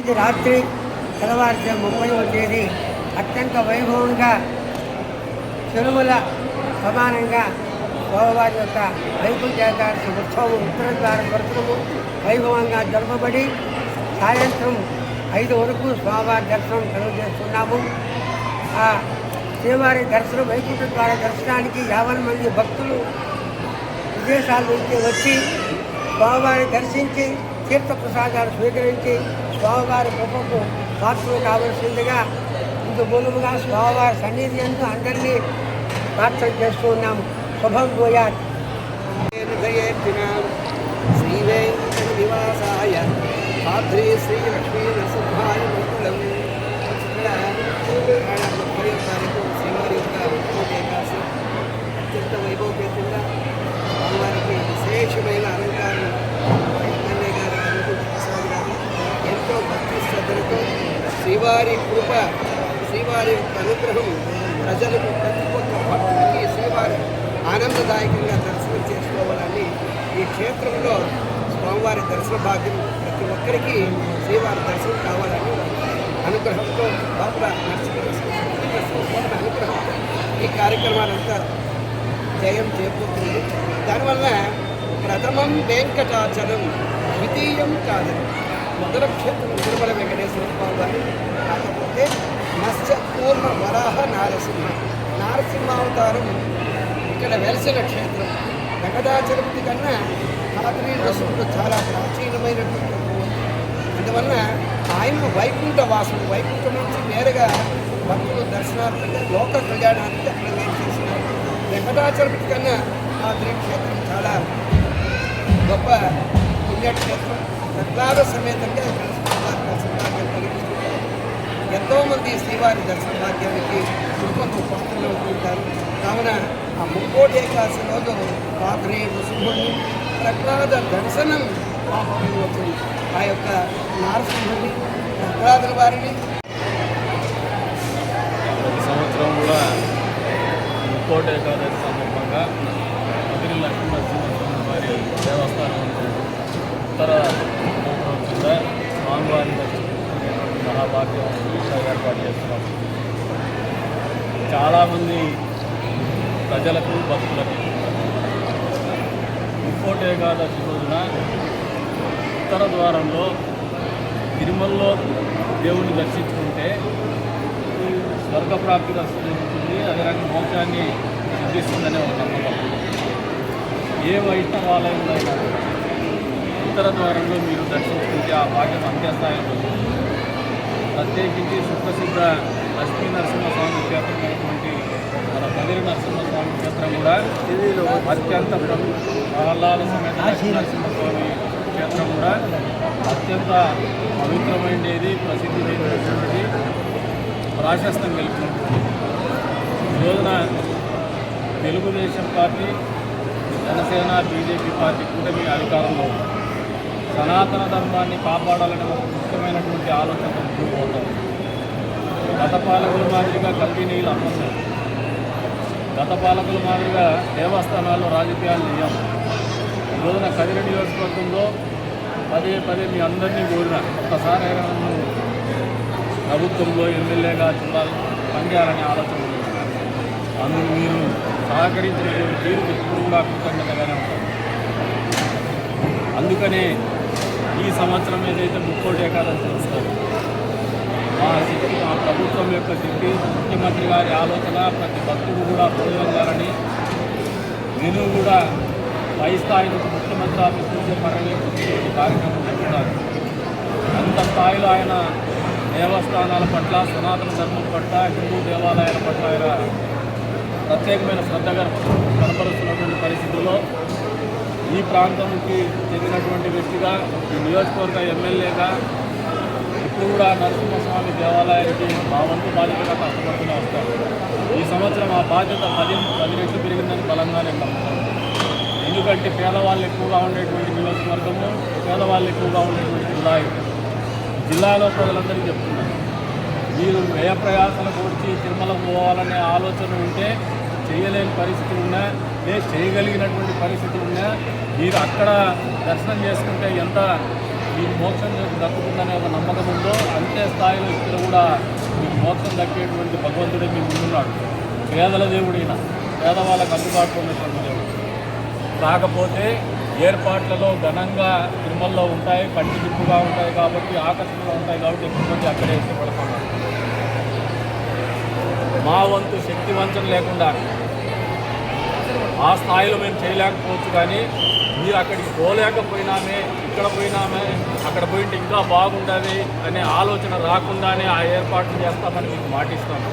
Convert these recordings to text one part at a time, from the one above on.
ప్రతి రాత్రి తెల్లవారుజాము 30వ తేదీ అత్యంత వైభవంగా తిరుమల సమానంగా స్వామివారి యొక్క వైకుంఠ ఏకాదశి ఉత్సవం ఉత్తర ద్వారం వరకు వైభవంగా జరపబడి సాయంత్రం 5 వరకు స్వామివారి దర్శనం తెలియజేస్తున్నాము. ఆ శ్రీవారి దర్శనం వైకుంఠ ద్వార దర్శనానికి 50 మంది భక్తులు విదేశాల నుంచి వచ్చి స్వామివారి దర్శించి తీర్థప్రసాదాలు స్వీకరించి స్వామివారి కృపకు పాత్రలు కావలసిందిగా ఇందు మూలముగా స్వామివారి సన్నిధి అందు అందరినీ ప్రార్థన చేస్తూ ఉన్నాము. శుభం భూయాత్. శ్రీ వెంకట నివాసాయ పాత్రే శ్రీ లక్ష్మీ నరసింహాయ మంగళం. శ్రీవారి యొక్క ఏకాదశి అత్యంత వైభవపేతంగా స్వామివారికి విశేషమైన అలంకారం ఎమ్మెల్యే గారు ఎంతో భక్తి శ్రద్ధలతో శ్రీవారి కృప శ్రీవారి యొక్క అనుగ్రహం ప్రజలకు ప్రతి ఒక్క భక్తులకి శ్రీవారి ఆనందదాయకంగా దర్శనం చేసుకోవాలని ఈ క్షేత్రంలో స్వామివారి దర్శన భాగ్యం ప్రతి ఒక్కరికి శ్రీవారి దర్శనం కావాలని అనుగ్రహంతో బాబుల నరసింహ అనుగ్రహంతో ఈ కార్యక్రమాలంతా జయం చేయబోతుంది. దానివల్ల ప్రథమం వెంకటాచలం, ద్వితీయం కాదని మొదల క్షేత్రం తిరుమల వెంకటేశ్వర స్వామి వారి, కాకపోతే మత్స్య పూర్ణ వరాహ నారసింహావతారం ఇక్కడ వెలసిన క్షేత్రం. వెంకటాచలపతి కన్నా కాకినీ రసుడు చాలా ప్రాచీనమైనటువంటి అందువలన ఆయన వైకుంఠ వాసుడు, వైకుంఠం నుంచి నేరుగా భక్తులు దర్శనార్థంగా లోక కళ్యాణానికి అక్కడ వేరు చేసినారు. వెంకటాచలపతి కన్నా ఆ క్షేత్రం చాలా గొప్ప పుణ్యక్షేత్రం. ప్రహ్లాద సమేతంగా ఇక్కడ శ్రీవారి దర్శన భాగ్యం కలిగిస్తుంటారు. ఎంతోమంది శ్రీవారి దర్శన భాగ్యానికి తిరుపతి భక్తులు అవుతుంటారు. కావున ఆ ముక్కోటి ఏకాదశి రోజు పాత్రే నృసింహుడిని ప్రహ్లాద దర్శనం అవుతుంది. ఆ యొక్క నారసింహుడిని ప్రహ్లాదుల వారిని ప్రతి సంవత్సరం కూడా ముక్కోటి ఏకాదశి సందర్భంగా మధురి లక్ష్మీ నరసింహస్వామి వారి దేవస్థానం ఉత్తర కింద స్వామివారి మహాభాగ్యం ఏర్పాటు చేస్తున్నాం. చాలామంది ప్రజలకు భక్తులకు ముక్కోటి ఏకాదశి రోజున ఉత్తర ద్వారంలో తిరుమలలో దేవుణ్ణి దర్శించుకుంటే స్వర్గప్రాప్తి దర్శిస్తుంది, అదే రకంగా మోక్షాన్ని సిద్ధిస్తుందనే ఒక నమ్మకం. ఏ వైష్ణవాలయంలో అయినా ఉత్తర ద్వారంలో మీరు దర్శించుకుంటే ఆ భాగ్యం అంత్యస్థాయిలో ప్రత్యేకించి సుప్రసిద్ధ లక్ష్మీ నరసింహస్వామి క్షేత్రం అయినటువంటి మన మధురి నరసింహస్వామి క్షేత్రం కూడా అత్యంత ప్రహ్లాద సమేత లక్ష్మీ నరసింహస్వామి క్షేత్రం కూడా అత్యంత పవిత్రమైనది, ప్రసిద్ధి చెందినటువంటి ప్రాశస్తం కలిగినటువంటి. ఈ రోజున Telugu Desam party, Janasena, BJP party కూటమి అధికారంలో సనాతన ధర్మాన్ని కాపాడాలనే ఒక ముఖ్యమైనటువంటి ఆలోచన పోతుంది. గత పాలకుల మాదిరిగా కల్తీ నీళ్ళు అమ్మలేదు. గత పాలకుల మాదిరిగా దేవస్థానాల్లో రాజకీయాలు చేయం. ఈ రోజున కదిరి నియోజకవర్గంలో పదే పదే మీ అందరినీ కోరిన ఒక్కసారి నన్ను ప్రభుత్వంలో ఎమ్మెల్యేగా చూడాలి పనిచేయాలనే ఆలోచన ఉంది. అందుకు మీరు సహకరించినటువంటి తీరుకు ఇప్పుడు కూడా కృతజ్ఞతగానే ఉంటారు. అందుకనే ఈ సంవత్సరం ఏదైతే ముక్కోటి ఏకాదశి వస్తారు, మా శక్తి, మా ప్రభుత్వం యొక్క శక్తి, ముఖ్యమంత్రి గారి ఆలోచన ప్రతి భక్తుడు కూడా పొందాలని నేను కూడా పై స్థాయి నుంచి ముఖ్యమంత్రి ఆఫీస్ నుంచే పర్యవేక్షించేటువంటి కార్యక్రమం చేస్తున్నారు. అంత స్థాయిలో ఆయన దేవస్థానాల పట్ల, సనాతన ధర్మం పట్ల, హిందూ దేవాలయాల పట్ల ఆయన ప్రత్యేకమైన శ్రద్ధ కనపరుస్తున్నటువంటి పరిస్థితుల్లో ఈ ప్రాంతానికి చెందినటువంటి వ్యక్తిగా, ఈ నియోజకవర్గ ఎమ్మెల్యేగా ఇప్పుడు కూడా నరసింహస్వామి దేవాలయానికి మా వంతు బాధ్యతగా కష్టపడుతూనే వస్తారు. ఈ సంవత్సరం ఆ బాధ్యత 10 రెట్లు పెరిగిందని బలంగానే నమ్ముతాను. ఎందుకంటే పేదవాళ్ళు ఎక్కువగా ఉండేటువంటి నియోజకవర్గము, పేదవాళ్ళు ఎక్కువగా ఉండేటువంటి జిల్లాలో ప్రజలందరికీ చెప్తున్నారు, మీరు వ్యయ ప్రయాసాలు కూర్చి తిరుమల పోవాలనే ఆలోచన ఉంటే చేయలేని పరిస్థితులు ఉన్నా, చేయగలిగినటువంటి పరిస్థితులు ఉన్నా మీరు అక్కడ దర్శనం చేసుకుంటే ఎంత మీకు మోక్షం దక్కుతుందనే ఒక నమ్మకం ఉందో అంతే స్థాయిలో ఇక్కడ కూడా మీకు మోక్షం దక్కేటువంటి భగవంతుడే మీ ముందున్నాడు. పేదల దేవుడైన పేదవాళ్ళకు అందుబాటులో ఉన్నటువంటి దేవుడు. కాకపోతే ఏర్పాట్లలో ఘనంగా తిరుమలలో ఉంటాయి, కట్టిదిప్పుగా ఉంటాయి కాబట్టి ఆకర్షణగా ఉంటాయి కాబట్టి ఎక్కువ మంది అక్కడే ఇష్టపడుతున్నారు. మా వంతు శక్తి వంచన లేకుండా ఆ స్థాయిలో మేము చేయలేకపోవచ్చు, కానీ మీరు అక్కడికి పోలేకపోయినామే, ఇక్కడ పోయినామే, అక్కడ పోయింటే ఇంకా బాగుంటుంది అనే ఆలోచన రాకుండానే ఆ ఏర్పాట్లు చేస్తామని మీకు మాటిస్తాము.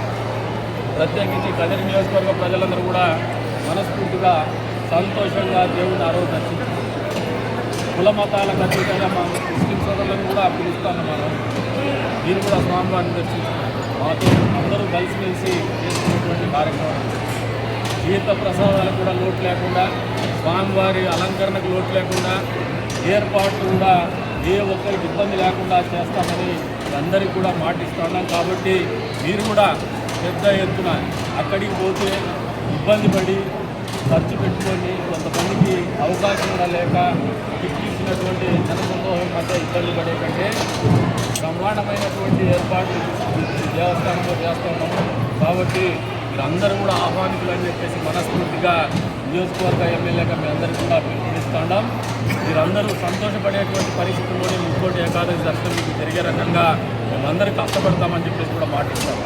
ప్రత్యేకించి కదిరి నియోజకవర్గ ప్రజలందరూ కూడా మనస్ఫూర్తిగా సంతోషంగా దేవుని ఆ రోజు దర్శించారు. కుల మతాలకు అతీతంగా మా ముస్లిం సోదరులను కూడా పిలుస్తాను. మనం మీరు కూడా స్వామివారిని దర్శించుకున్నాం. మాతో అందరూ కలిసిమెలిసి చేసుకున్నటువంటి కార్యక్రమం. తీర్థ ప్రసాదాలకు కూడా లోటు లేకుండా, స్వామివారి అలంకరణకు లోటు లేకుండా, ఏర్పాట్లు కూడా ఏ ఒక్కరికి ఇబ్బంది లేకుండా చేస్తామని అందరికీ కూడా మాటిస్తున్నాం. కాబట్టి మీరు కూడా పెద్ద ఎత్తున అక్కడికి పోతే ఇబ్బంది పడి ఖర్చు పెట్టుకొని కొంతమందికి అవకాశం కూడా లేక ఇచ్చినటువంటి జనసమూహం మధ్య ఇబ్బంది పడే కంటే బ్రహ్మాండమైనటువంటి ఏర్పాట్లు దేవస్థానంలో చేస్తూ ఉన్నాము. కాబట్టి మీరందరూ కూడా ఆహ్వానికులు అని చెప్పేసి మనస్ఫూర్తిగా నియోజకవర్గ ఎమ్మెల్యేగా మీ అందరికీ కూడా పిలుపునిస్తున్నాం. మీరందరూ సంతోషపడేటువంటి పరిస్థితుల్లోనే ముక్కోటి ఏకాదశి దర్శనం మీకు జరిగే రకంగా మేమందరూ కష్టపడతామని చెప్పేసి కూడా మాటిస్తాం.